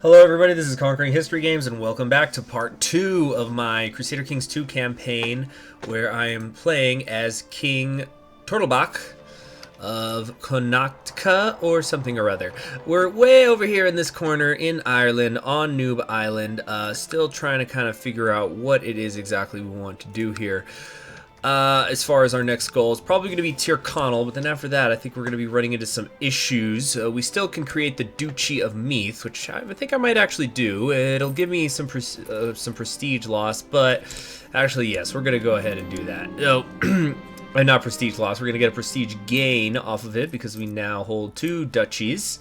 Hello everybody, this is Conquering History Games, and welcome back to part 2 of my Crusader Kings 2 campaign, where I am playing as King Turtlebach of Connachta, or something or other. We're way over here in this corner in Ireland, on Noob Island, still trying to kind of figure out what it is exactly we want to do here. As far as our next goal, it's probably going to be Tyrconnell, but then after that, I think we're going to be running into some issues. We still can create the Duchy of Meath, which I think I might actually do. It'll give me some prestige loss, but actually, yes, we're going to go ahead and do that. No, not prestige loss. We're going to get a prestige gain off of it because we now hold 2 duchies.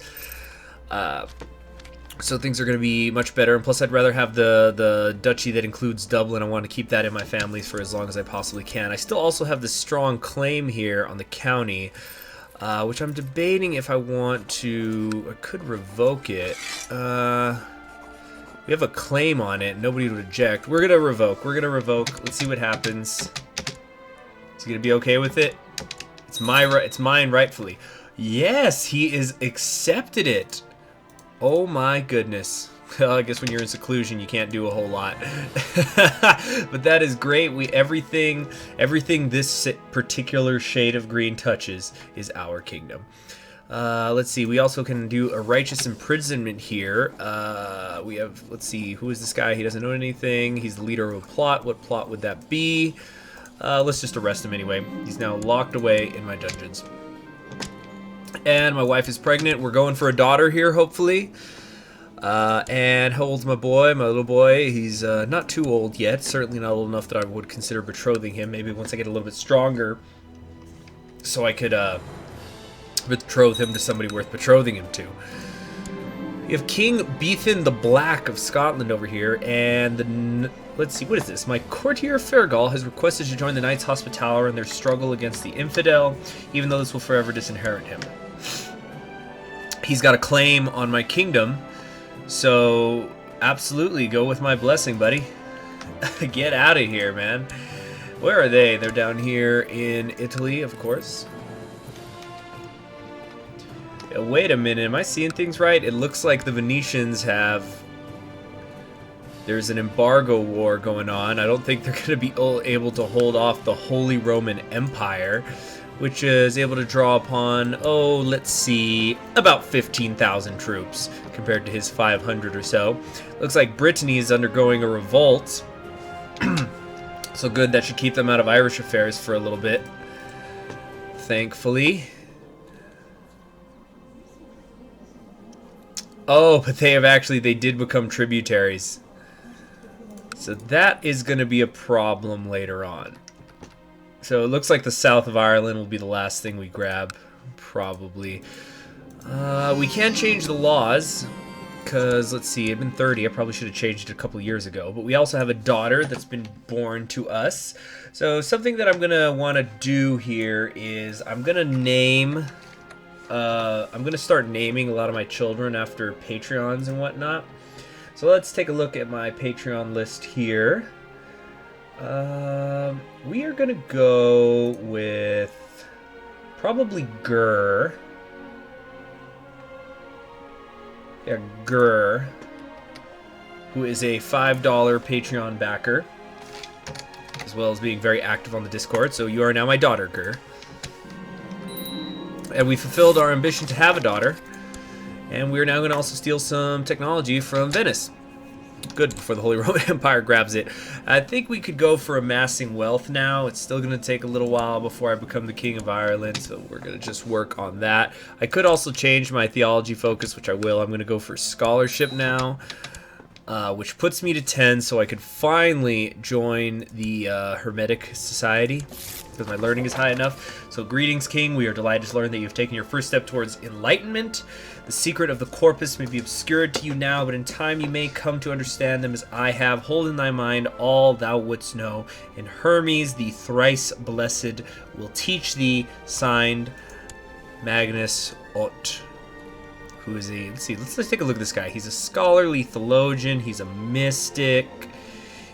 So things are going to be much better, and plus I'd rather have the duchy that includes Dublin. I want to keep that in my family for as long as I possibly can. I still also have this strong claim here on the county, which I'm debating if I want to... I could revoke it. We have a claim on it. Nobody would object. We're going to revoke. Let's see what happens. Is he going to be okay with it? It's mine rightfully. Yes, he is accepted it. Oh my goodness. Well, I guess when you're in seclusion, you can't do a whole lot. But that is great. Everything this particular shade of green touches is our kingdom. Let's see. We also can do a righteous imprisonment here. We have, let's see, who is this guy? He doesn't know anything. He's the leader of a plot. What plot would that be? Let's just arrest him anyway. He's now locked away in my dungeons. And my wife is pregnant. We're going for a daughter here, hopefully. And how old's my boy? My little boy. He's not too old yet. Certainly not old enough that I would consider betrothing him. Maybe once I get a little bit stronger, so I could betroth him to somebody worth betrothing him to. We have King Beethan the Black of Scotland over here, and let's see, what is this? My courtier Fergal has requested to join the Knights Hospitaller in their struggle against the infidel, even though this will forever disinherit him. He's got a claim on my kingdom, so absolutely go with my blessing, buddy. Get out of here, man. Where are they? They're down here in Italy, of course. Yeah, wait a minute, am I seeing things right? It looks like the Venetians have... There's an embargo war going on. I don't think they're going to be able to hold off the Holy Roman Empire, which is able to draw upon, oh, let's see, about 15,000 troops compared to his 500 or so. Looks like Brittany is undergoing a revolt. So good, that should keep them out of Irish affairs for a little bit, thankfully. Oh, but they did become tributaries. So that is going to be a problem later on. So it looks like the south of Ireland will be the last thing we grab, probably. We can change the laws, because, let's see, I've been 30. I probably should have changed it a couple years ago. But we also have a daughter that's been born to us. So something that I'm going to want to do here is I'm going to name... I'm going to start naming a lot of my children after Patreons and whatnot. So let's take a look at my Patreon list here. We are going to go with probably Gur. Yeah, Gur, who is a $5 Patreon backer, as well as being very active on the Discord. So you are now my daughter, Gur. And we fulfilled our ambition to have a daughter. And we're now going to also steal some technology from Venice. Good, before the Holy Roman Empire grabs it. I think we could go for amassing wealth now. It's still going to take a little while before I become the King of Ireland, so we're going to just work on that. I could also change my theology focus, which I will. I'm going to go for scholarship now, which puts me to 10, so I could finally join the Hermetic Society, because my learning is high enough. So greetings, King. We are delighted to learn that you have taken your first step towards enlightenment. The secret of the corpus may be obscured to you now, but in time you may come to understand them as I have. Hold in thy mind all thou wouldst know, and Hermes, the thrice blessed, will teach thee. Signed, Magnus Ott, who is a... Let's take a look at this guy. He's a scholarly theologian. He's a mystic.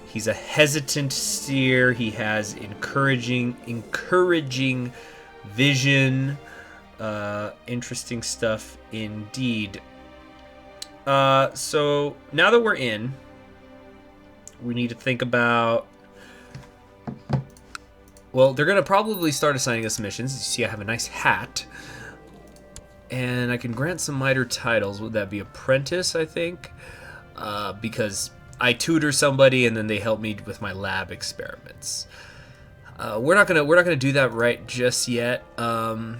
He's a hesitant seer. He has encouraging vision. Interesting stuff indeed. So now that we're in, we need to think about... Well, they're going to probably start assigning us missions. You see I have a nice hat. And I can grant some minor titles. Would that be apprentice, I think? Because I tutor somebody and then they help me with my lab experiments. We're not gonna do that right just yet. Why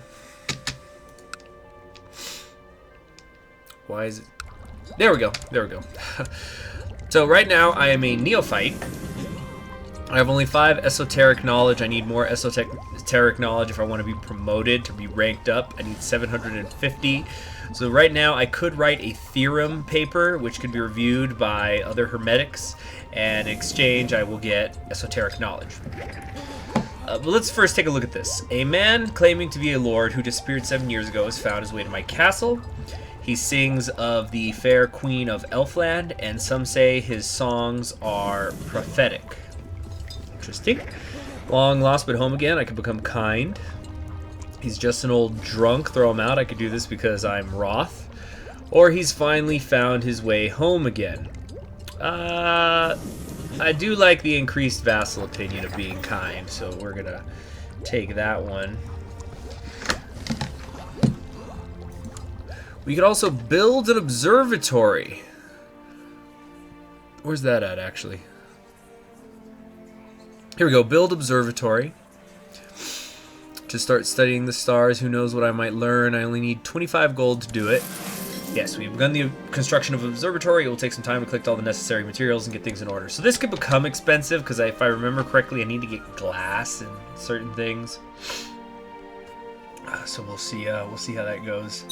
is it? There we go. There we go. So right now I am a neophyte. I have only 5 esoteric knowledge. I need more esoteric knowledge if I want to be promoted, to be ranked up. I need 750. So right now I could write a theorem paper, which could be reviewed by other Hermetics, and in exchange I will get esoteric knowledge. But let's first take a look at this. A man claiming to be a lord who disappeared 7 years ago has found his way to my castle. He sings of the fair queen of Elfland, and some say his songs are prophetic. Interesting. Long lost but home again. I could become kind. He's just an old drunk. Throw him out. I could do this because I'm Wroth. Or he's finally found his way home again. I do like the increased vassal opinion of being kind, so we're gonna take that one. We could also build an observatory. Where's that at, actually? Here we go, build observatory. To start studying the stars, who knows what I might learn. I only need 25 gold to do it. Yes, we've begun the construction of an observatory. It will take some time to collect all the necessary materials and get things in order. So this could become expensive, because if I remember correctly, I need to get glass and certain things. So we'll see how that goes.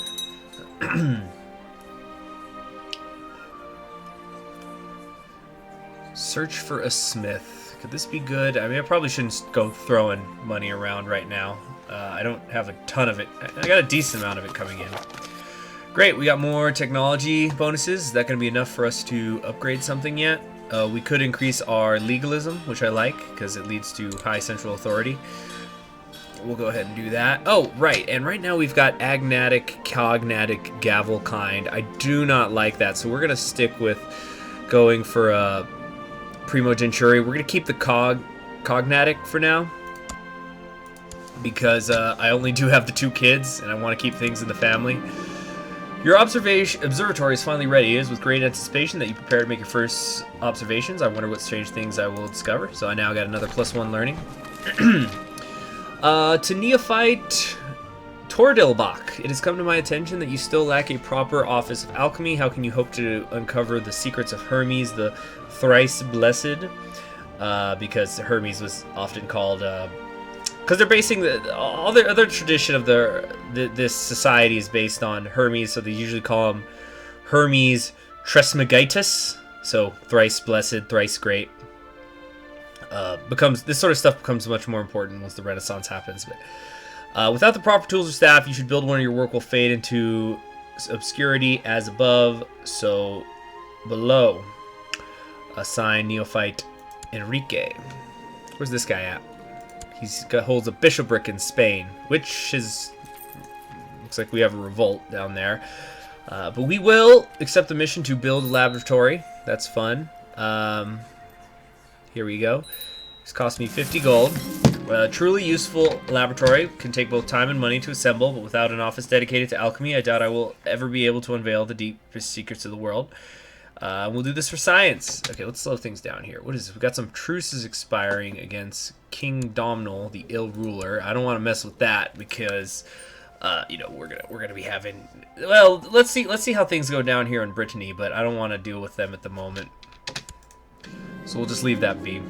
Search for a smith. Could this be good? I mean, I probably shouldn't go throwing money around right now. I don't have a ton of it. I got a decent amount of it coming in. Great, we got more technology bonuses. Is that going to be enough for us to upgrade something yet? We could increase our legalism, which I like, because it leads to high central authority. We'll go ahead and do that. Oh, right, and right now we've got agnatic, cognatic, gavel kind. I do not like that, so we're going to stick with going for a primogeniture. We're going to keep the cognatic for now, because I only do have the 2 kids, and I want to keep things in the family. Your observatory is finally ready. It is with great anticipation that you prepare to make your first observations. I wonder what strange things I will discover. So I now got another +1 learning. To Neophyte Tordilbach, it has come to my attention that you still lack a proper office of alchemy. How can you hope to uncover the secrets of Hermes, the thrice blessed? Because Hermes was often called... Because they're basing all the other tradition of this society is based on Hermes, so they usually call him Hermes Trismegistus. So thrice blessed, thrice great. This sort of stuff becomes much more important once the Renaissance happens. But without the proper tools or staff, you should build one, or your work will fade into obscurity as above, so below. Assign Neophyte Enrique. Where's this guy at? Holds a bishopric in Spain, which is... looks like we have a revolt down there. But we will accept the mission to build a laboratory. That's fun. Here we go. It's cost me 50 gold. A truly useful laboratory can take both time and money to assemble, but without an office dedicated to alchemy, I doubt I will ever be able to unveil the deepest secrets of the world. We'll do this for science. Okay, let's slow things down here. What is this? We've got some truces expiring against King Domnall, the ill ruler. I don't want to mess with that because, you know, we're gonna be having. Well, let's see how things go down here in Brittany, but I don't want to deal with them at the moment. So we'll just leave that be.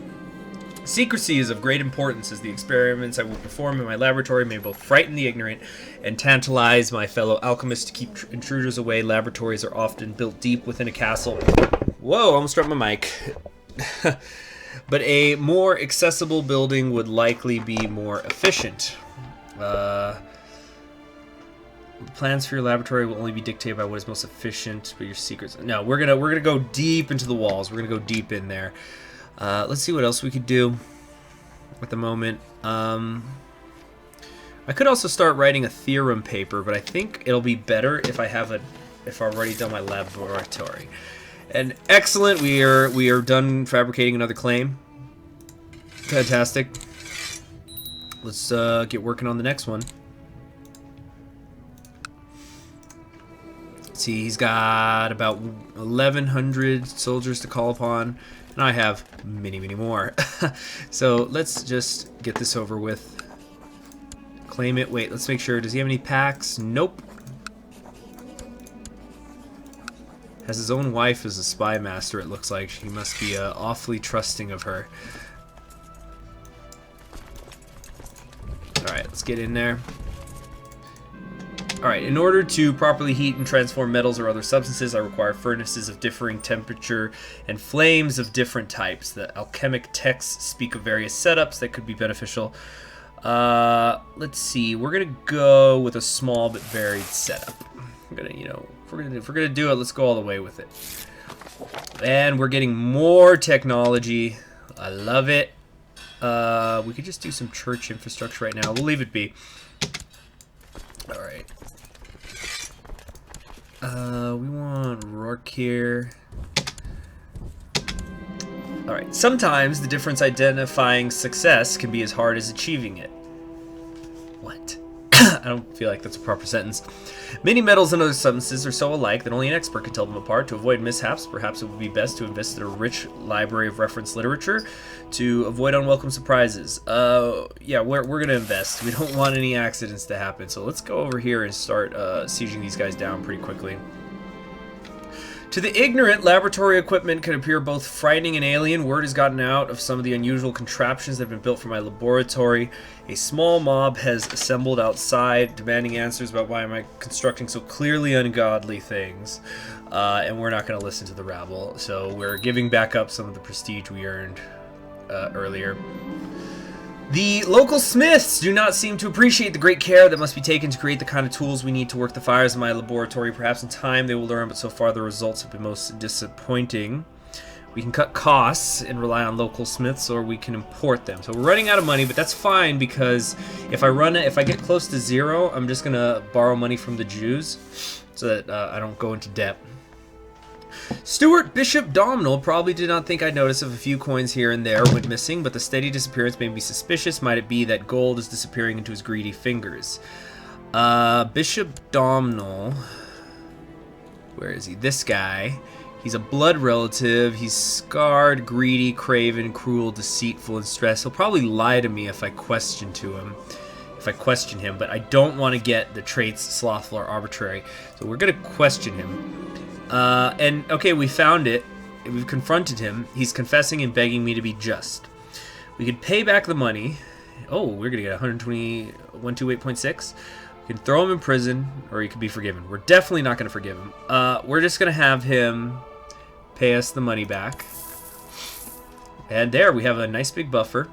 Secrecy is of great importance, as the experiments I will perform in my laboratory may both frighten the ignorant and tantalize my fellow alchemists to keep intruders away. Laboratories are often built deep within a castle. Whoa, almost dropped my mic. But a more accessible building would likely be more efficient. Plans for your laboratory will only be dictated by what is most efficient, but your secrets... No, we're gonna go deep into the walls. We're gonna go deep in there. Let's see what else we could do at the moment. I could also start writing a theorem paper, but I think it'll be better if I have if I've already done my laboratory. And excellent, we are done fabricating another claim. Fantastic. Let's get working on the next one. Let's see, he's got about 1,100 soldiers to call upon, and I have many, many more. So let's just get this over with. Claim it. Wait, let's make sure. Does he have any packs? Nope. Has his own wife as a spy master, it looks like. He must be awfully trusting of her. Alright, let's get in there. Alright, in order to properly heat and transform metals or other substances, I require furnaces of differing temperature and flames of different types. The alchemic texts speak of various setups that could be beneficial. Let's see. We're gonna go with a small but varied setup. We're gonna, you know, if we're gonna do it, let's go all the way with it. And we're getting more technology. I love it. We could just do some church infrastructure right now. We'll leave it be. All right. We want Rourke here. All right. Sometimes the difference identifying success can be as hard as achieving it. What? I don't feel like that's a proper sentence. Many metals and other substances are so alike that only an expert can tell them apart. To avoid mishaps, perhaps it would be best to invest in a rich library of reference literature to avoid unwelcome surprises. Yeah, we're going to invest. We don't want any accidents to happen. So let's go over here and start sieging these guys down pretty quickly. To the ignorant, laboratory equipment can appear both frightening and alien. Word has gotten out of some of the unusual contraptions that have been built for my laboratory. A small mob has assembled outside, demanding answers about why am I constructing so clearly ungodly things. And we're not going to listen to the rabble, so we're giving back up some of the prestige we earned earlier. The local smiths do not seem to appreciate the great care that must be taken to create the kind of tools we need to work the fires in my laboratory. Perhaps in time they will learn, but so far the results have been most disappointing. We can cut costs and rely on local smiths, or we can import them. So we're running out of money, but that's fine because if I get close to zero, I'm just gonna borrow money from the Jews so that I don't go into debt. Stuart Bishop Domhnall probably did not think I'd notice if a few coins here and there went missing, but the steady disappearance made me suspicious. Might it be that gold is disappearing into his greedy fingers? Bishop Domhnall. Where is he? This guy. He's a blood relative. He's scarred, greedy, craven, cruel, deceitful, and stressed. He'll probably lie to me if I question him, but I don't want to get the traits slothful or arbitrary. So we're going to question him. And okay, we found it. We've confronted him. He's confessing and begging me to be just. We could pay back the money. Oh, we're gonna get 128.6. We can throw him in prison, or he could be forgiven. We're definitely not gonna forgive him. We're just gonna have him pay us the money back. And there, we have a nice big buffer.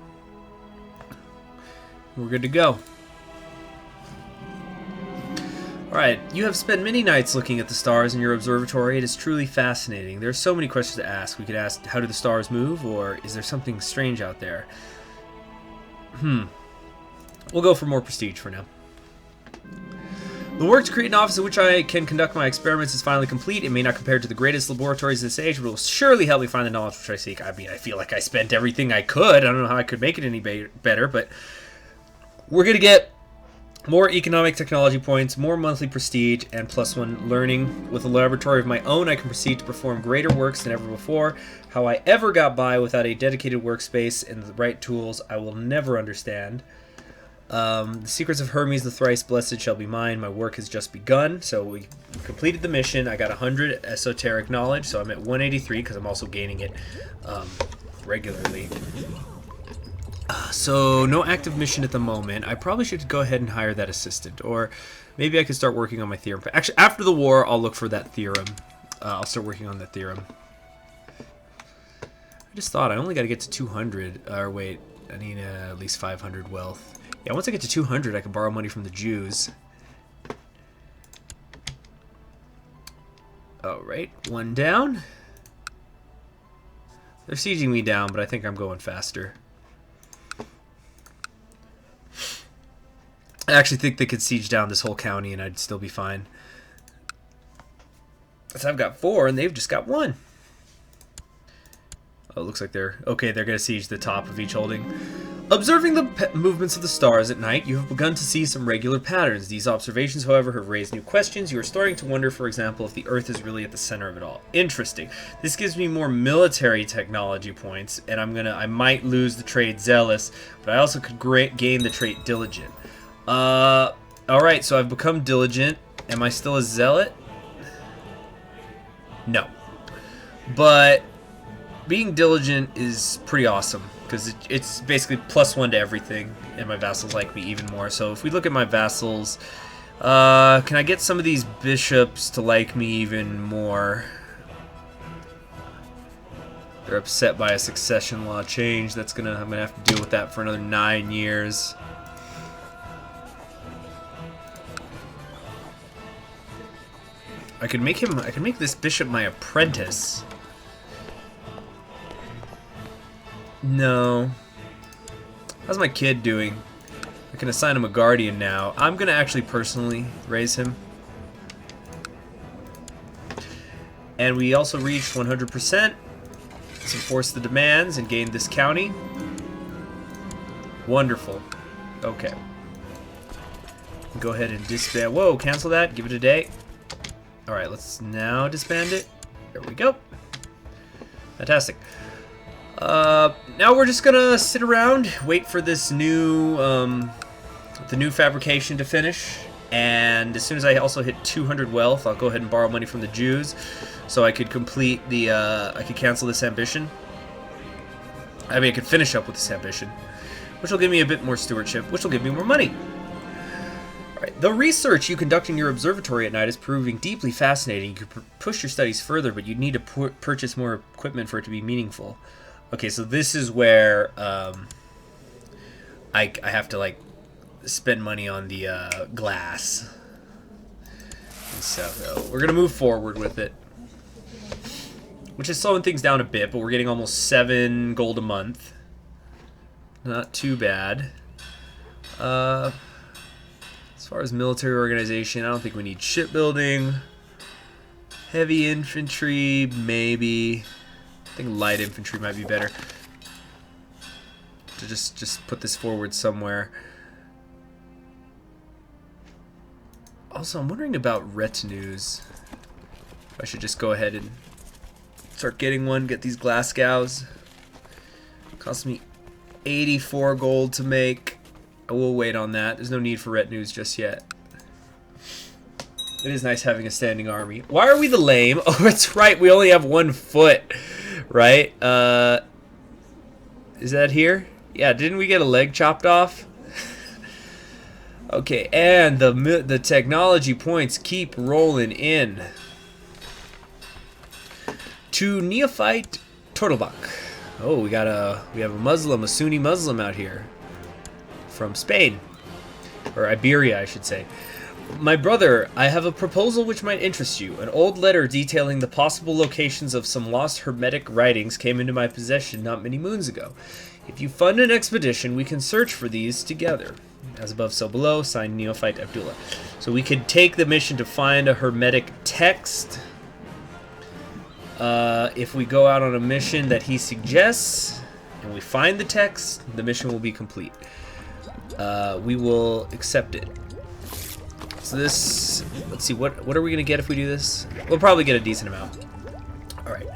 We're good to go. Alright, you have spent many nights looking at the stars in your observatory. It is truly fascinating. There are so many questions to ask. We could ask, how do the stars move, or is there something strange out there? We'll go for more prestige for now. The work to create an office in which I can conduct my experiments is finally complete. It may not compare to the greatest laboratories of this age, but it will surely help me find the knowledge which I seek. I mean, I feel like I spent everything I could. I don't know how I could make it any better, but we're going to get more economic technology points, more monthly prestige, and +1 learning. With a laboratory of my own, I can proceed to perform greater works than ever before. How I ever got by without a dedicated workspace and the right tools, I will never understand. The secrets of Hermes, the thrice blessed, shall be mine. My work has just begun. So we completed the mission. I got 100 esoteric knowledge, so I'm at 183 because I'm also gaining it regularly. So no active mission at the moment. I probably should go ahead and hire that assistant, or maybe I could start working on my theorem. Actually, after the war, I'll look for that theorem. I'll start working on that theorem. I just thought I only got to get to 200. Or wait, I need at least 500 wealth. Yeah, once I get to 200, I can borrow money from the Jews. Alright, one down. They're sieging me down, but I think I'm going faster. I actually think they could siege down this whole county and I'd still be fine. So I've got 4, and they've just got 1. Oh, it looks like they're... Okay, they're going to siege the top of each holding. Observing the movements of the stars at night, you have begun to see some regular patterns. These observations, however, have raised new questions. You are starting to wonder, for example, if the Earth is really at the center of it all. Interesting. This gives me more military technology points, and I might lose the trait Zealous, but I also could gain the trait Diligent. Alright, so I've become Diligent. Am I still a Zealot? No. But being Diligent is pretty awesome, because it's basically +1 to everything, and my vassals like me even more. So if we look at my vassals, can I get some of these bishops to like me even more? They're upset by a succession law change. I'm gonna have to deal with that for another 9 years. I could make this bishop my apprentice. No. How's my kid doing? I can assign him a guardian now. I'm gonna actually personally raise him. And we also reached 100%. Let's enforce the demands and gain this county. Wonderful. Okay. Go ahead and disband. Whoa, cancel that. Give it a day. Alright, let's now disband it. There we go. Fantastic. Now we're just gonna sit around, wait for this new, the new fabrication to finish, and as soon as I also hit 200 wealth, I'll go ahead and borrow money from the Jews, so I could complete the, I could cancel this ambition. I mean, I could finish up with this ambition, which will give me a bit more stewardship, which will give me more money. Alright, the research you conduct in your observatory at night is proving deeply fascinating. You could push your studies further, but you'd need to purchase more equipment for it to be meaningful. Okay, so this is where I have to like spend money on the glass. And so we're gonna move forward with it, which is slowing things down a bit, but we're getting almost 7 gold a month. Not too bad. As far as military organization, I don't think we need shipbuilding. Heavy infantry, maybe. I think light infantry might be better. To just put this forward somewhere. Also, I'm wondering about retinues. I should just go ahead and start getting one. Get these Glasgows. Cost me 84 gold to make. I will wait on that. There's no need for retinues just yet. It is nice having a standing army. Why are we the lame? Oh, that's right. We only have 1 foot. Right? Is that here? Yeah, didn't we get a leg chopped off? Okay, and the technology points keep rolling in. To Neophyte Turtlebach. Oh, we have a Muslim, a Sunni Muslim out here. From Spain. Or Iberia, I should say. My brother, I have a proposal which might interest you. An old letter detailing the possible locations of some lost Hermetic writings came into my possession not many moons ago. If you fund an expedition, we can search for these together. As above, so below, signed Neophyte Abdullah. So we could take the mission to find a Hermetic text. If we go out on a mission that he suggests, and we find the text, the mission will be complete. We will accept it. So this, let's see, what are we going to get if we do this? We'll probably get a decent amount. Alright.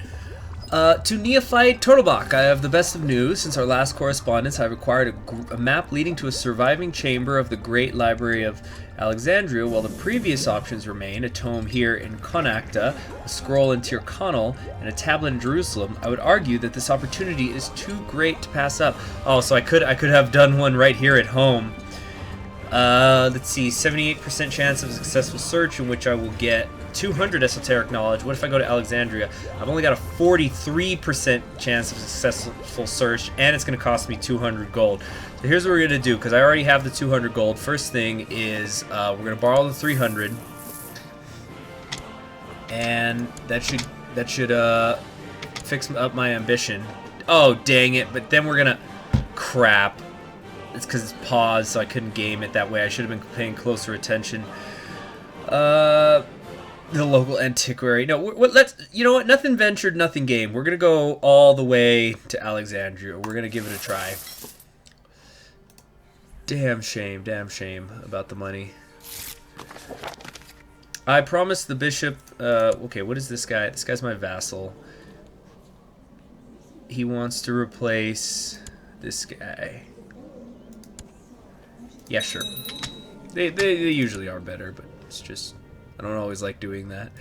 To Neophyte Turtlebach, I have the best of news. Since our last correspondence, I have acquired a map leading to a surviving chamber of the Great Library of Alexandria, while the previous options remain: a tome here in Connachta, a scroll in Tyrconnell, and a tablet in Jerusalem. I would argue that this opportunity is too great to pass up. Oh, so I could have done one right here at home. Let's see, 78% chance of a successful search, in which I will get 200 esoteric knowledge. What if I go to Alexandria? I've only got a 43% chance of a successful search, and it's going to cost me 200 gold. So here's what we're going to do, because I already have the 200 gold. First thing is, we're going to borrow the 300, and that should fix up my ambition. Oh, dang it, but then we're going to... Crap. It's because it's paused, so I couldn't game it that way. I should have been paying closer attention. The local antiquary. No, let's. You know what? Nothing ventured, nothing gained. We're gonna go all the way to Alexandria. We're gonna give it a try. Damn shame about the money. I promised the bishop. Okay, what is this guy? This guy's my vassal. He wants to replace this guy. Yeah, sure. They usually are better, but it's just I don't always like doing that.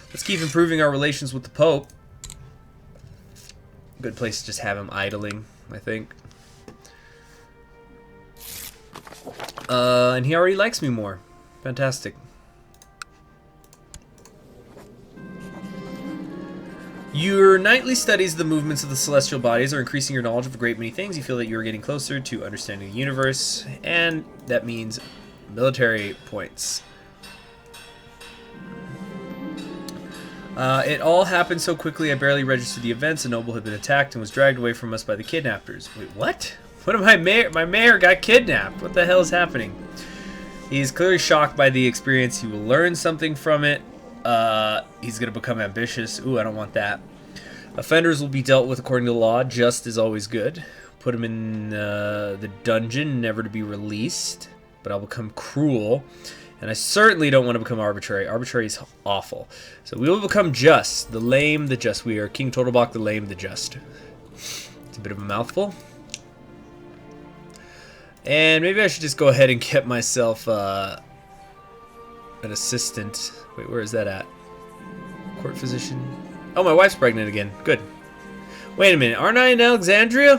Let's keep improving our relations with the Pope. Good place to just have him idling, I think. And he already likes me more. Fantastic. Your nightly studies of the movements of the celestial bodies are increasing your knowledge of a great many things. You feel that you are getting closer to understanding the universe, and that means military points. It all happened so quickly I barely registered the events. A noble had been attacked and was dragged away from us by the kidnappers. Wait, what? What am I? My mayor got kidnapped. What the hell is happening? He is clearly shocked by the experience. He will learn something from it. He's going to become ambitious. Ooh, I don't want that. Offenders will be dealt with according to the law. Just is always good. Put him in the dungeon, never to be released. But I'll become cruel. And I certainly don't want to become arbitrary. Arbitrary is awful. So we will become just. The lame, the just. We are King Totalbach, the lame, the just. It's a bit of a mouthful. And maybe I should just go ahead and get myself an assistant. Wait, where is that at? Court physician. Oh, my wife's pregnant again. Good. Wait a minute. Aren't I in Alexandria?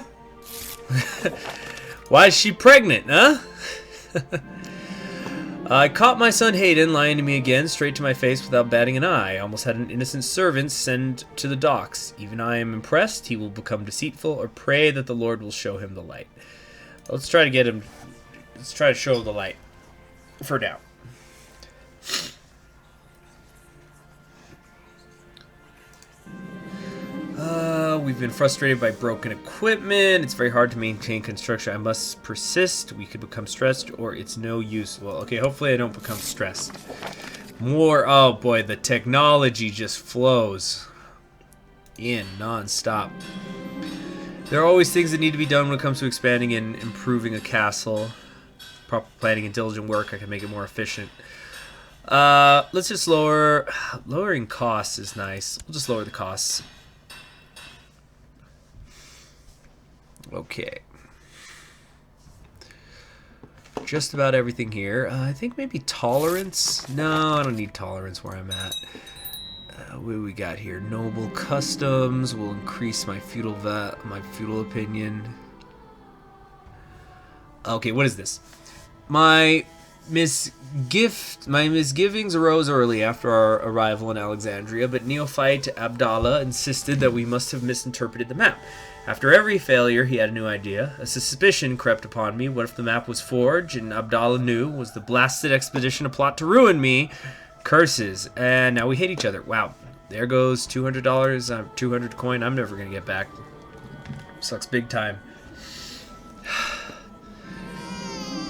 Why is she pregnant, huh? I caught my son Hayden lying to me again, straight to my face without batting an eye. I almost had an innocent servant sent to the docks. Even I am impressed. He will become deceitful or pray that the Lord will show him the light. Let's try to get him. Let's try to show the light for now. We've been frustrated by broken equipment. It's very hard to maintain construction. I must persist. We could become stressed, or it's no use. Well, okay, hopefully I don't become stressed. More. Oh boy, the technology just flows in non-stop. There are always things that need to be done when it comes to expanding and improving a castle. Proper planning and diligent work, I can make it more efficient. Let's just lowering costs is nice. We'll just lower the costs. Okay. Just about everything here. I think maybe tolerance. No, I don't need tolerance where I'm at. What do we got here? Noble customs will increase my feudal opinion. Okay, what is this? My misgivings arose early after our arrival in Alexandria, but neophyte Abdallah insisted that we must have misinterpreted the map. After every failure, he had a new idea. A suspicion crept upon me. What if the map was forged, and Abdallah knew? Was the blasted expedition a plot to ruin me? Curses. And now we hate each other. Wow. There goes $200, 200 coin I'm never going to get back. Sucks big time.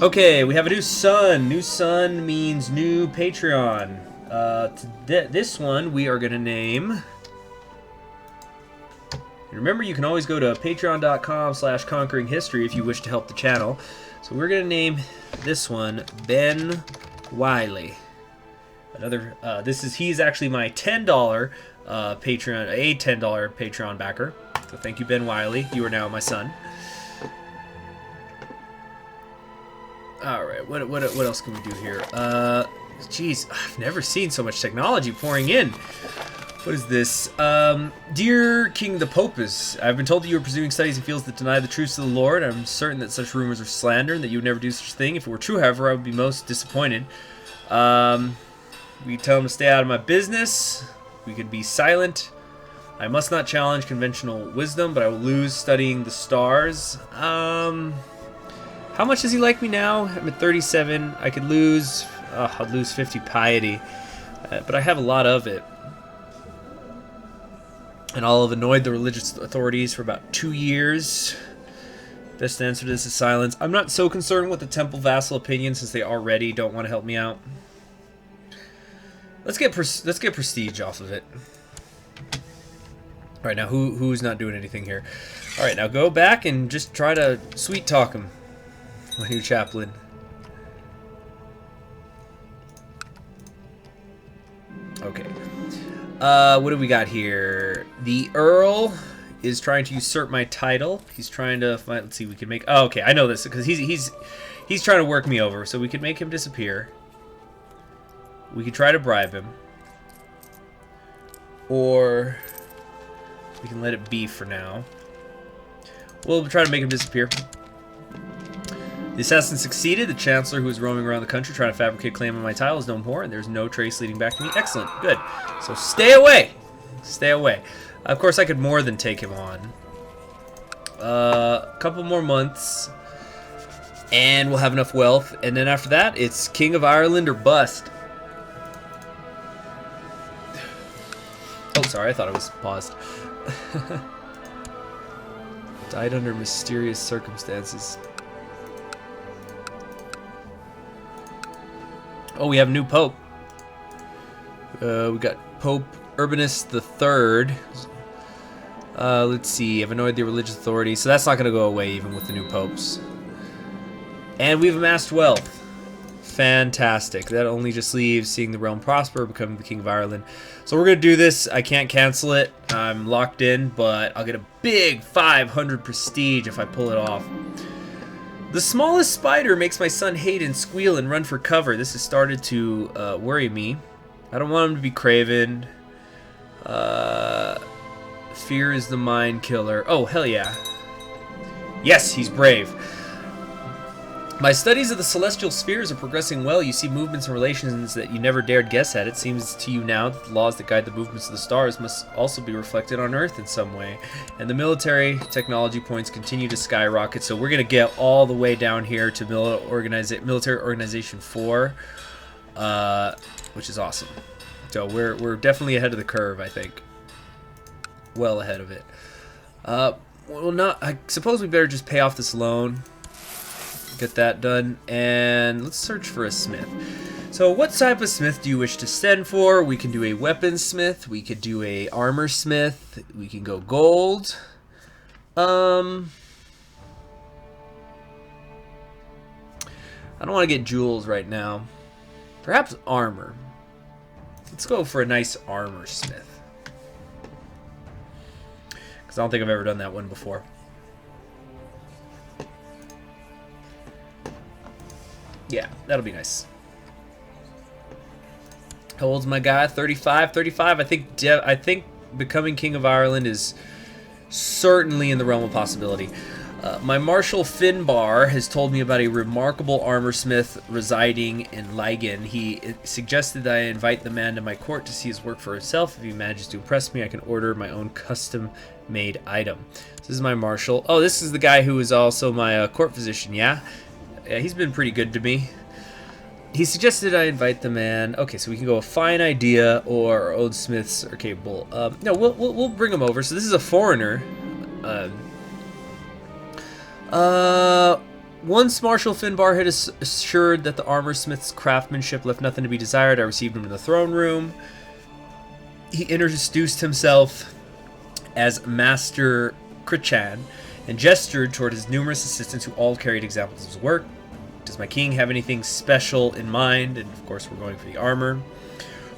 Okay, we have a new son. New son means new Patreon. This one we are going to name... Remember, you can always go to patreon.com/conqueringhistory if you wish to help the channel. So we're going to name this one Ben Wiley. Another, he's actually my $10 $10 Patreon backer. So thank you, Ben Wiley. You are now my son. All right, what else can we do here? Geez, I've never seen so much technology pouring in. What is this? Dear King the Popus, I've been told that you are pursuing studies in fields that deny the truths of the Lord. I'm certain that such rumors are slander and that you would never do such a thing. If it were true, however, I would be most disappointed. We tell him to stay out of my business. We could be silent. I must not challenge conventional wisdom, but I will lose studying the stars. How much does he like me now? I'm at 37. I could lose... I'd lose 50 piety. But I have a lot of it. And I'll have annoyed the religious authorities for about 2 years. Best answer to this is silence. I'm not so concerned with the temple vassal opinion since they already don't want to help me out. Let's get prestige off of it. All right, now who's not doing anything here? All right, now go back and just try to sweet talk him, my new chaplain. Okay. What do we got here? The Earl is trying to usurp my title. He's trying to find. Let's see. We can make. Oh, okay. I know this because he's trying to work me over. So we can make him disappear. We could try to bribe him, or we can let it be for now. We'll try to make him disappear. The assassin succeeded. The Chancellor, who was roaming around the country trying to fabricate a claim on my title, is no more, and there's no trace leading back to me. Excellent. Good. So stay away. Stay away. Of course, I could more than take him on. A couple more months, and we'll have enough wealth. And then after that, it's King of Ireland or bust. Oh, sorry. I thought it was paused. Died under mysterious circumstances. Oh, we have a new pope. We got Pope Urbanus III. Let's see. I've annoyed the religious authorities, so that's not going to go away even with the new popes. And we've amassed wealth. Fantastic. That only just leaves seeing the realm prosper, becoming the King of Ireland. So we're going to do this. I can't cancel it. I'm locked in, but I'll get a big 500 prestige if I pull it off. The smallest spider makes my son hate and squeal and run for cover. This has started to worry me. I don't want him to be craven. Fear is the mind killer. Oh, hell yeah. Yes, he's brave. My studies of the celestial spheres are progressing well. You see movements and relations that you never dared guess at. It seems to you now that the laws that guide the movements of the stars must also be reflected on Earth in some way. And the military technology points continue to skyrocket. So we're going to get all the way down here to Military Organization 4, which is awesome. So we're definitely ahead of the curve, I think. Well ahead of it. Well, I suppose we better just pay off this loan. Get that done, and let's search for a smith. So what type of smith do you wish to send for? We can do a weaponsmith, we could do a armor smith, we can go gold. I don't want to get jewels right now. Perhaps armor. Let's go for a nice armor smith, because I don't think I've ever done that one before. Yeah, that'll be nice. How old's my guy? 35. 35. I think becoming King of Ireland is certainly in the realm of possibility. My Marshal Finbar has told me about a remarkable armor smith residing in Lygan. He suggested that I invite the man to my court to see his work for himself. If he manages to impress me, I can order my own custom-made item. This is my Marshal. Oh, this is the guy who is also my court physician, yeah? Yeah, he's been pretty good to me. He suggested I invite the man. Okay, so we can go a fine idea or our own smiths are capable. No, we'll bring him over. So this is a foreigner. Once Marshal Finbar had assured that the armor smith's craftsmanship left nothing to be desired, I received him in the throne room. He introduced himself as Master Krichan and gestured toward his numerous assistants who all carried examples of his work. Does my king have anything special in mind? And of course we're going for the armor.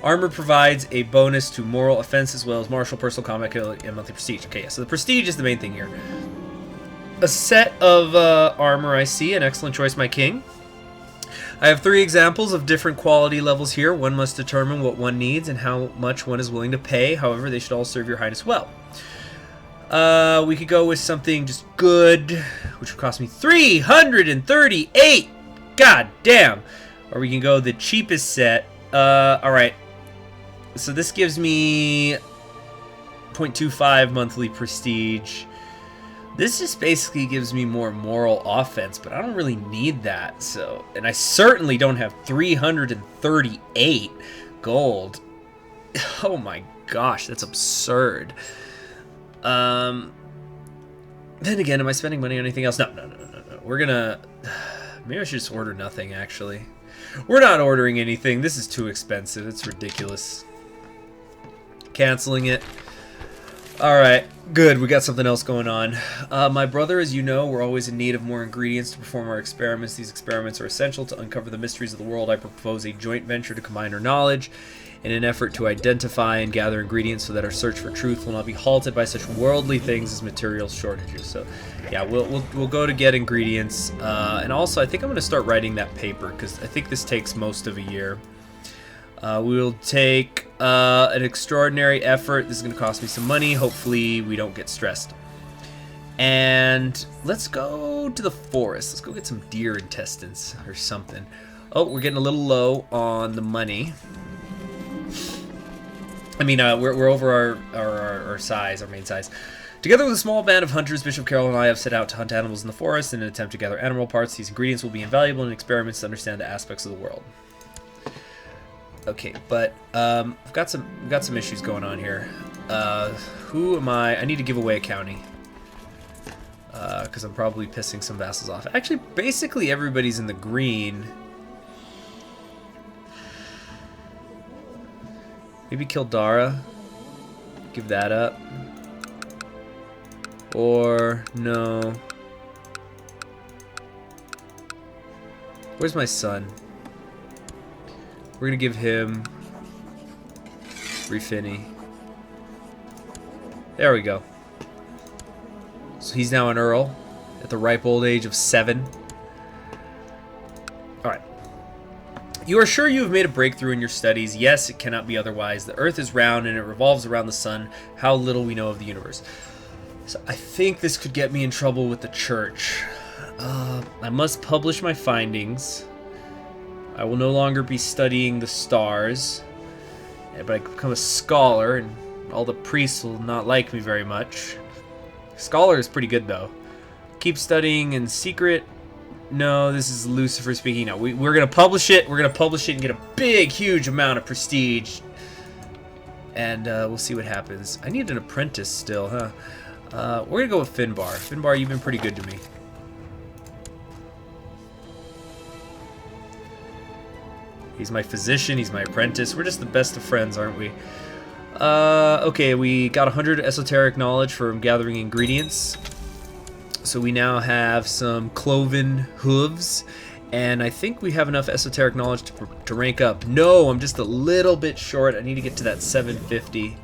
Armor provides a bonus to moral offense as well as martial, personal combat, and monthly prestige. Okay, so the prestige is the main thing here. A set of armor I see, an excellent choice, my king. I have 3 examples of different quality levels here. One must determine what one needs and how much one is willing to pay. However, they should all serve your highness well. We could go with something just good, which would cost me 338. God damn. Or we can go the cheapest set. Alright. So this gives me 0.25 monthly prestige. This just basically gives me more moral offense, but I don't really need that. So, and I certainly don't have 338 gold. Oh my gosh, that's absurd. Then again, am I spending money on anything else? No. We're gonna... Maybe I should just order nothing, actually. We're not ordering anything. This is too expensive. It's ridiculous. Canceling it. Alright, good. We got something else going on. My brother, as you know, we're always in need of more ingredients to perform our experiments. These experiments are essential to uncover the mysteries of the world. I propose a joint venture to combine our knowledge in an effort to identify and gather ingredients so that our search for truth will not be halted by such worldly things as material shortages. So, yeah, we'll go to get ingredients. And also, I think I'm going to start writing that paper, because I think this takes most of a year. We'll take an extraordinary effort. This is going to cost me some money. Hopefully we don't get stressed. And let's go to the forest. Let's go get some deer intestines or something. Oh, we're getting a little low on the money. I mean, we're over our size, our main size. Together with a small band of hunters, Bishop Carroll and I have set out to hunt animals in the forest in an attempt to gather animal parts. These ingredients will be invaluable in experiments to understand the aspects of the world. Okay, but we've got some issues going on here. Who am I? I need to give away a county because I'm probably pissing some vassals off. Actually, basically everybody's in the green. Maybe Kildara. Give that up. Or no. Where's my son? We're gonna give him Refini. There we go. So he's now an Earl at the ripe old age of 7. Alright. You are sure you have made a breakthrough in your studies? Yes, it cannot be otherwise. The Earth is round and it revolves around the sun. How little we know of the universe. So I think this could get me in trouble with the church. I must publish my findings. I will no longer be studying the stars, but I can become a scholar, and all the priests will not like me very much. Scholar is pretty good, though. Keep studying in secret. No, this is Lucifer speaking. No, we're going to publish it. We're going to publish it and get a big, huge amount of prestige. And we'll see what happens. I need an apprentice still, huh? We're going to go with Finbar. Finbar, you've been pretty good to me. He's my physician, he's my apprentice. We're just the best of friends, aren't we? Okay, we got 100 esoteric knowledge from gathering ingredients. So we now have some cloven hooves. And I think we have enough esoteric knowledge to rank up. No, I'm just a little bit short. I need to get to that 750.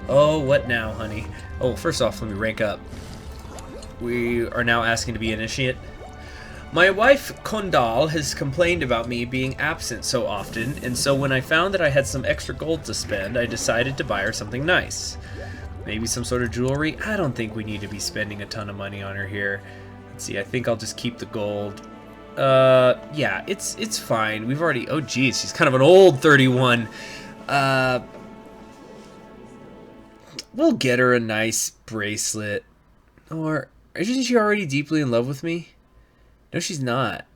Oh, what now, honey? Oh, first off, let me rank up. We are now asking to be initiate. My wife, Kondal, has complained about me being absent so often, and so when I found that I had some extra gold to spend, I decided to buy her something nice. Maybe some sort of jewelry? I don't think we need to be spending a ton of money on her here. Let's see, I think I'll just keep the gold. Yeah, it's fine. We've already... Oh, geez, she's kind of an old 31. We'll get her a nice bracelet. Or, isn't she already deeply in love with me? No, she's not.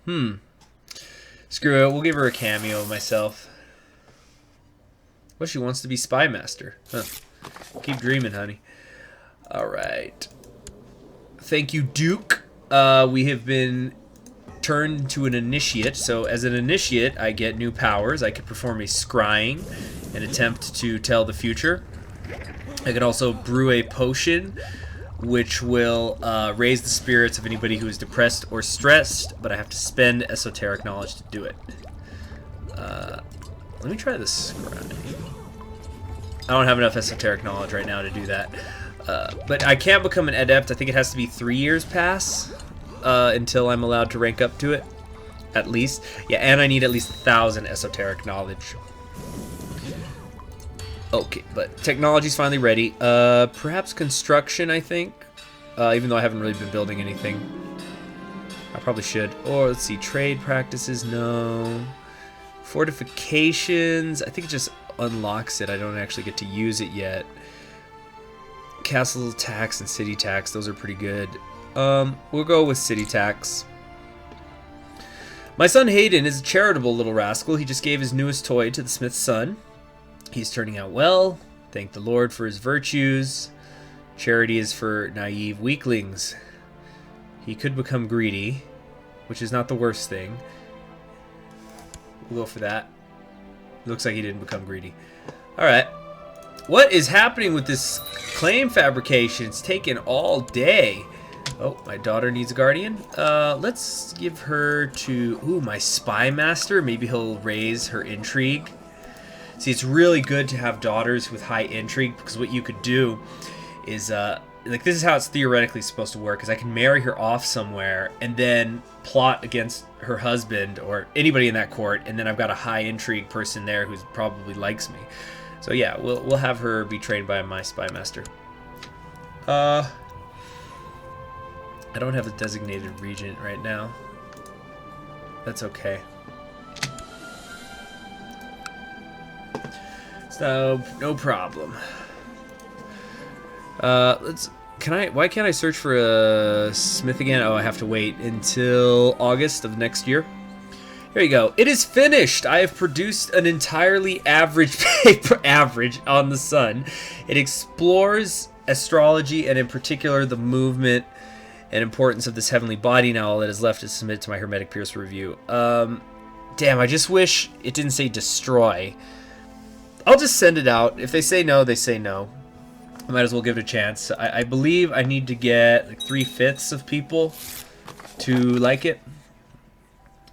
Screw it. We'll give her a cameo of myself. Well, she wants to be Spy Master. Huh. Keep dreaming, honey. Alright. Thank you, Duke. We have been turned to an initiate. So, as an initiate, I get new powers. I can perform a scrying, an attempt to tell the future. I can also brew a potion, which will raise the spirits of anybody who is depressed or stressed, but I have to spend esoteric knowledge to do it. Let me try this scrying. I don't have enough esoteric knowledge right now to do that. But I can't become an adept. I think it has to be 3 years pass until I'm allowed to rank up to it, at least. Yeah, and I need at least 1,000 esoteric knowledge. Okay, but technology's finally ready. Perhaps construction, I think. Even though I haven't really been building anything. I probably should. Or, let's see, trade practices, no. Fortifications, I think it just unlocks it. I don't actually get to use it yet. Castle tax and city tax, those are pretty good. We'll go with city tax. My son Hayden is a charitable little rascal. He just gave his newest toy to the smith's son. He's turning out well. Thank the Lord for his virtues. Charity is for naive weaklings. He could become greedy. which is not the worst thing. We'll go for that. Looks like he didn't become greedy. Alright. What is happening with this claim fabrication? It's taken all day. Oh, my daughter needs a guardian. Let's give her to... Ooh, my spy master. Maybe he'll raise her intrigue. See, it's really good to have daughters with high intrigue, because what you could do is, like, this is how it's theoretically supposed to work, is I can marry her off somewhere and then plot against her husband or anybody in that court, and then I've got a high intrigue person there who probably likes me. So yeah, we'll have her be trained by my spy master. I don't have a designated regent right now. That's okay. So no problem. Why can't I search for a smith again? Oh, I have to wait until August of next year. Here you go. It is finished. I have produced an entirely average paper, average on the sun. It explores astrology and in particular the movement and importance of this heavenly body. Now all that is left is submitted to my Hermetic peers for review. Damn, I just wish it didn't say destroy. I'll just send it out. If they say no, they say no. I might as well give it a chance. I believe I need to get like 3/5 of people to like it.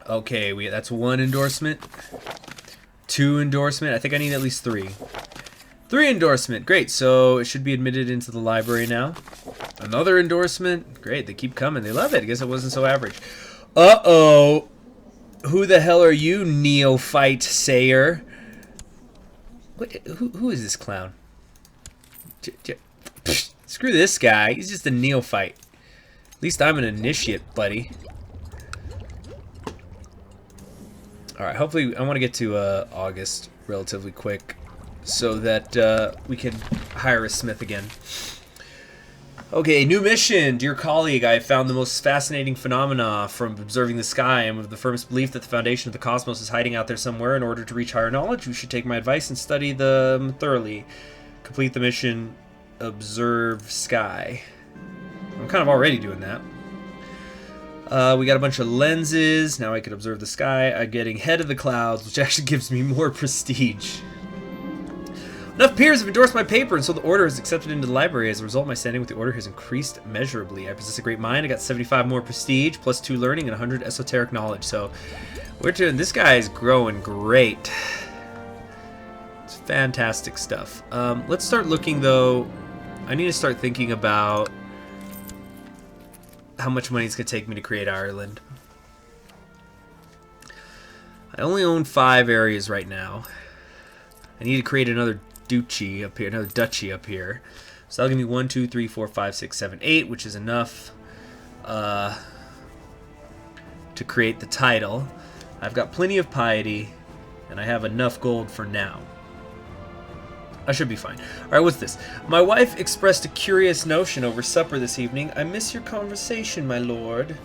Okay, that's 1 endorsement. 2 endorsement. I think I need at least 3. 3 endorsement. Great. So it should be admitted into the library now. Another endorsement. Great. They keep coming. They love it. I guess it wasn't so average. Uh-oh. Who the hell are you, neophyte sayer? What, who is this clown? Screw this guy. He's just a neophyte. At least I'm an initiate, buddy. Alright, hopefully I want to get to August relatively quick so that we can hire a smith again. Okay, new mission. Dear colleague, I have found the most fascinating phenomena from observing the sky. I am of the firmest belief that the foundation of the cosmos is hiding out there somewhere. In order to reach higher knowledge, you should take my advice and study them thoroughly. Complete the mission, observe sky. I'm kind of already doing that. We got a bunch of lenses. Now I can observe the sky. I'm getting head of the clouds, which actually gives me more prestige. Enough peers have endorsed my paper, and so the order is accepted into the library. As a result, my standing with the order has increased measurably. I possess a great mind. I got 75 more prestige, plus 2 learning, and 100 esoteric knowledge. So we're doing. This guy is growing great. It's fantastic stuff. Let's start looking, though. I need to start thinking about how much money it's going to take me to create Ireland. I only own 5 areas right now. I need to create another Duchy up here, another Duchy up here. So that'll give me 1, 2, 3, 4, 5, 6, 7, 8, which is enough to create the title. I've got plenty of piety, and I have enough gold for now. I should be fine. Alright, what's this? My wife expressed a curious notion over supper this evening. I miss your conversation, my lord.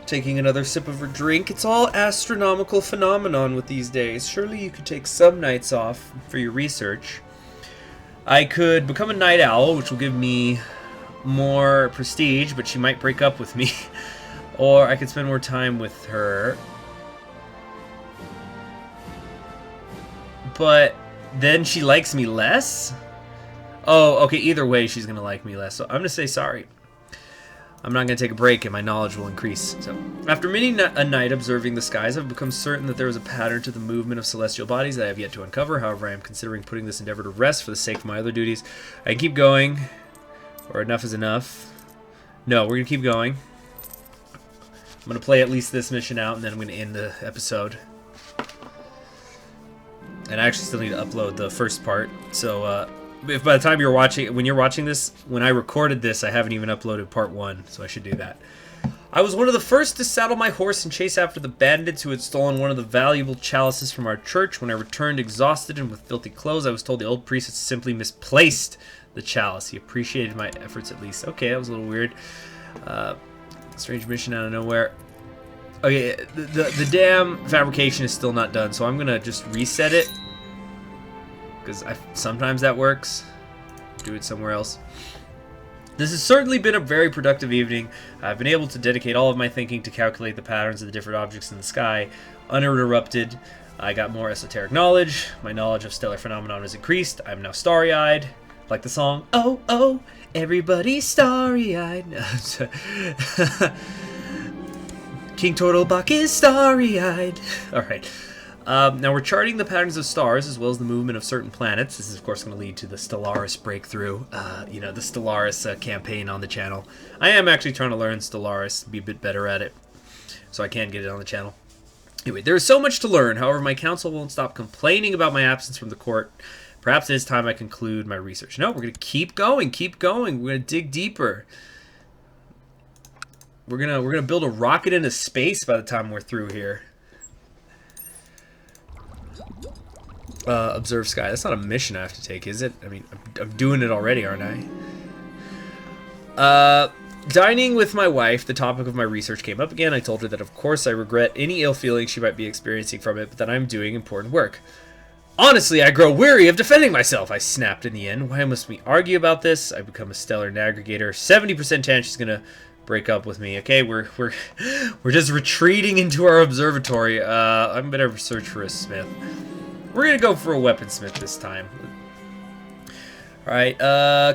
Taking another sip of her drink. It's all astronomical phenomenon with these days. Surely you could take some nights off for your research. I could become a night owl, which will give me more prestige, but she might break up with me. Or I could spend more time with her. But then she likes me less? Oh, okay, either way she's going to like me less. So I'm going to say sorry. I'm not going to take a break and my knowledge will increase. So, after many a night observing the skies, I've become certain that there is a pattern to the movement of celestial bodies that I have yet to uncover. However, I am considering putting this endeavor to rest for the sake of my other duties. I can keep going, or enough is enough. No, we're going to keep going. I'm going to play at least this mission out, and then I'm going to end the episode. And I actually still need to upload the first part, so if by the time you're watching, when you're watching this, when I recorded this, I haven't even uploaded part 1, so I should do that. I was one of the first to saddle my horse and chase after the bandits who had stolen one of the valuable chalices from our church. When I returned exhausted and with filthy clothes, I was told the old priest had simply misplaced the chalice. He appreciated my efforts at least. Okay, that was a little weird. Strange mission out of nowhere. Okay, the damn fabrication is still not done, so I'm gonna just reset it. Because sometimes that works. Do it somewhere else. This has certainly been a very productive evening. I've been able to dedicate all of my thinking to calculate the patterns of the different objects in the sky, uninterrupted. I got more esoteric knowledge. My knowledge of stellar phenomenon has increased. I'm now starry-eyed. Like the song, oh, oh, everybody's starry-eyed. King Turtlebach is starry-eyed. Alright. Now we're charting the patterns of stars as well as the movement of certain planets. This is of course going to lead to the Stellaris breakthrough, you know, the Stellaris campaign on the channel. I am actually trying to learn Stellaris, be a bit better at it, so I can get it on the channel. Anyway, there is so much to learn, however my council won't stop complaining about my absence from the court. Perhaps it is time I conclude my research. No, we're going to keep going, keep going. We're going to dig deeper. We're gonna build a rocket into space by the time we're through here. Observe sky. That's not a mission I have to take, is it? I mean, I'm doing it already, aren't I? Dining with my wife, the topic of my research came up again. I told her that of course I regret any ill feelings she might be experiencing from it, but that I'm doing important work. Honestly, I grow weary of defending myself, I snapped in the end. Why must we argue about this? I've become a stellar navigator. 70% chance she's gonna break up with me. Okay, we're just retreating into our observatory. I'm better search for a smith. We're gonna go for a weaponsmith this time. Alright,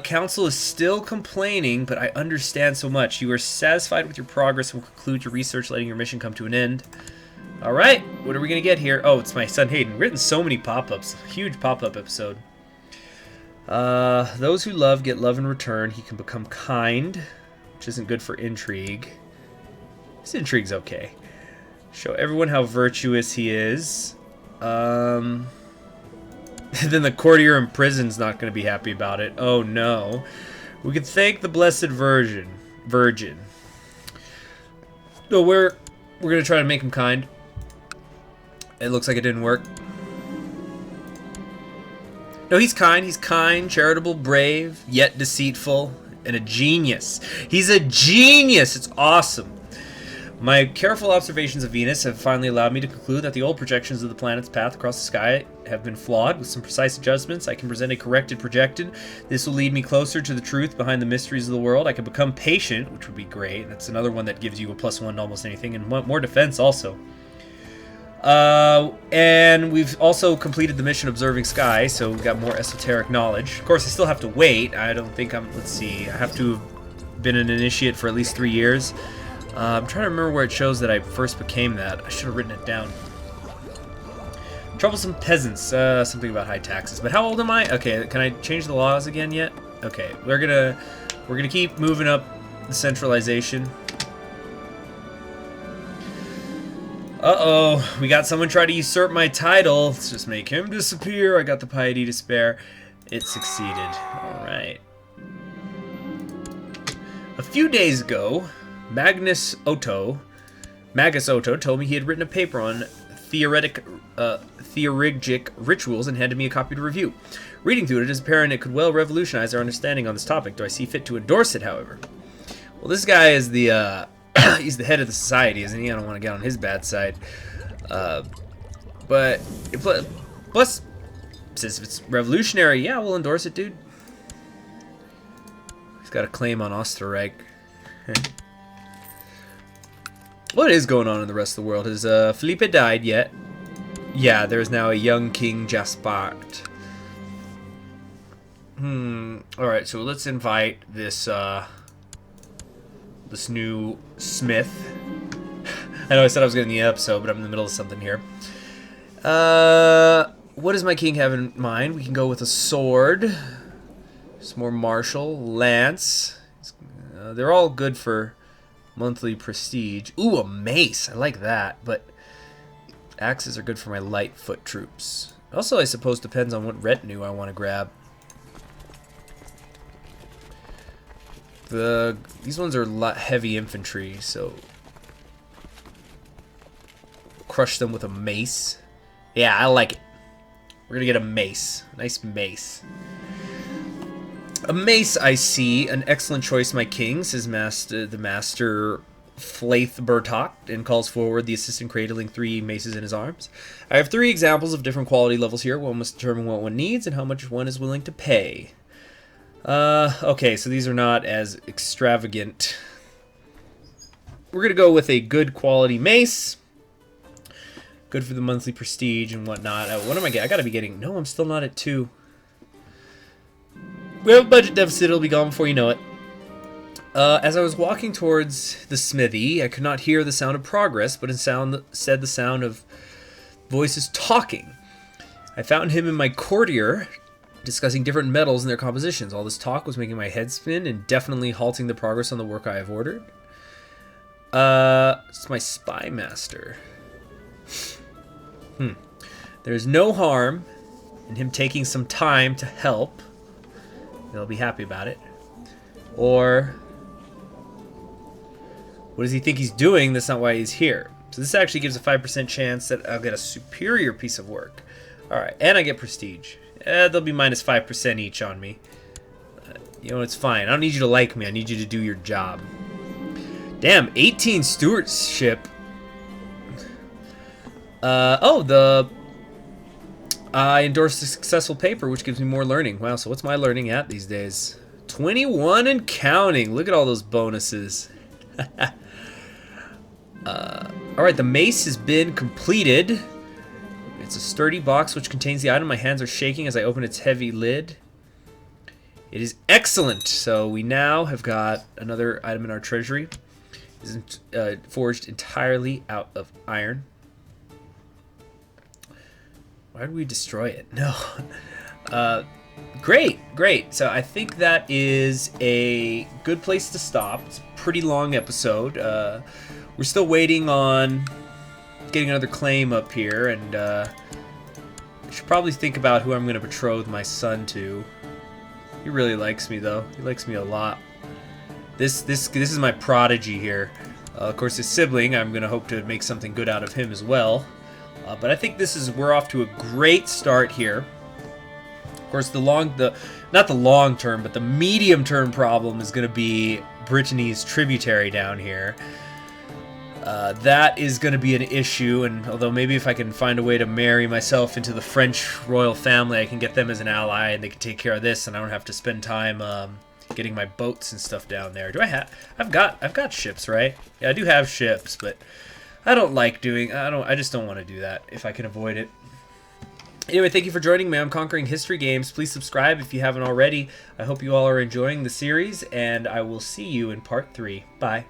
council is still complaining, but I understand so much. You are satisfied with your progress and will conclude your research, letting your mission come to an end. Alright, what are we gonna get here? Oh, it's my son Hayden. Written so many pop-ups. Huge pop-up episode. Those who love get love in return. He can become kind, which isn't good for intrigue. This intrigue's okay. Show everyone how virtuous he is. Then the courtier in prison's not going to be happy about it. Oh no. We can thank the Blessed Virgin. No, we're going to try to make him kind. It looks like it didn't work. No, he's kind, charitable, brave, yet deceitful, and a genius. He's a genius! It's awesome. My careful observations of Venus have finally allowed me to conclude that the old projections of the planet's path across the sky have been flawed. With some precise adjustments, I can present a corrected projection. This will lead me closer to the truth behind the mysteries of the world. I can become patient, which would be great. That's another one that gives you a +1 to almost anything, and more defense also. And we've also completed the mission Observing Sky, so we've got more esoteric knowledge. Of course, I still have to wait. I don't think let's see, I have to have been an initiate for at least 3 years. I'm trying to remember where it shows that I first became that. I should have written it down. Troublesome peasants. Something about high taxes. But how old am I? Okay, can I change the laws again yet? Okay, we're gonna keep moving up the centralization. Uh-oh, we got someone try to usurp my title. Let's just make him disappear. I got the piety to spare. It succeeded. Alright. A few days ago, Magus Otto told me he had written a paper on theoretic rituals and handed me a copy to review. Reading through it is apparent it could well revolutionize our understanding on this topic. Do I see fit to endorse it, however? Well, this guy is the, he's the head of the society, isn't he? I don't want to get on his bad side. But, plus, says if it's revolutionary, yeah, we'll endorse it, dude. He's got a claim on Österreich. What is going on in the rest of the world? Has Felipe died yet? Yeah, there is now a young King Jaspart. Alright, so let's invite this this new smith. I know I said I was going to end the episode, but I'm in the middle of something here. What does my king have in mind? We can go with a sword. Some more martial. Lance. They're all good for monthly prestige. Ooh, a mace. I like that, but axes are good for my light foot troops. Also, I suppose depends on what retinue I want to grab. These ones are heavy infantry, so crush them with a mace. Yeah, I like it. We're gonna get a mace. Nice mace. A mace, I see. An excellent choice, my king, says the master Flaith Bertok, and calls forward the assistant cradling 3 maces in his arms. I have 3 examples of different quality levels here. One must determine what one needs and how much one is willing to pay. Okay, so these are not as extravagant. We're going to go with a good quality mace. Good for the monthly prestige and whatnot. What am I getting? I gotta be getting... No, I'm still not at 2. We have a budget deficit. It'll be gone before you know it. As I was walking towards the smithy, I could not hear the sound of progress, but instead the sound of voices talking. I found him in my courtier, discussing different metals and their compositions. All this talk was making my head spin and definitely halting the progress on the work I have ordered. It's my spy master. There's no harm in him taking some time to help. They'll be happy about it. Or, what does he think he's doing? That's not why he's here. So this actually gives a 5% chance that I'll get a superior piece of work. Alright, and I get prestige. They'll be minus 5% each on me. You know, it's fine. I don't need you to like me. I need you to do your job. Damn, 18 stewardship. I endorsed a successful paper, which gives me more learning. Wow, so what's my learning at these days? 21 and counting. Look at all those bonuses. Alright, the mace has been completed. It's a sturdy box which contains the item. My hands are shaking as I open its heavy lid. It is excellent. So we now have got another item in our treasury. It is forged entirely out of iron. Why did we destroy it? No. Great. So I think that is a good place to stop. It's a pretty long episode. We're still waiting on getting another claim up here, and I should probably think about who I'm going to betroth my son to. He really likes me, though. He likes me a lot. This is my prodigy here. Of course, his sibling, I'm going to hope to make something good out of him as well. But I think we're off to a great start here. Of course, not the long term, but the medium term problem is going to be Brittany's tributary down here. That is going to be an issue, and although maybe if I can find a way to marry myself into the French royal family, I can get them as an ally, and they can take care of this, and I don't have to spend time getting my boats and stuff down there. Do I have? I've got ships, right? Yeah, I do have ships, but I don't like doing. I just don't want to do that if I can avoid it. Anyway, thank you for joining me. I'm Conquering History Games. Please subscribe if you haven't already. I hope you all are enjoying the series, and I will see you in part 3. Bye.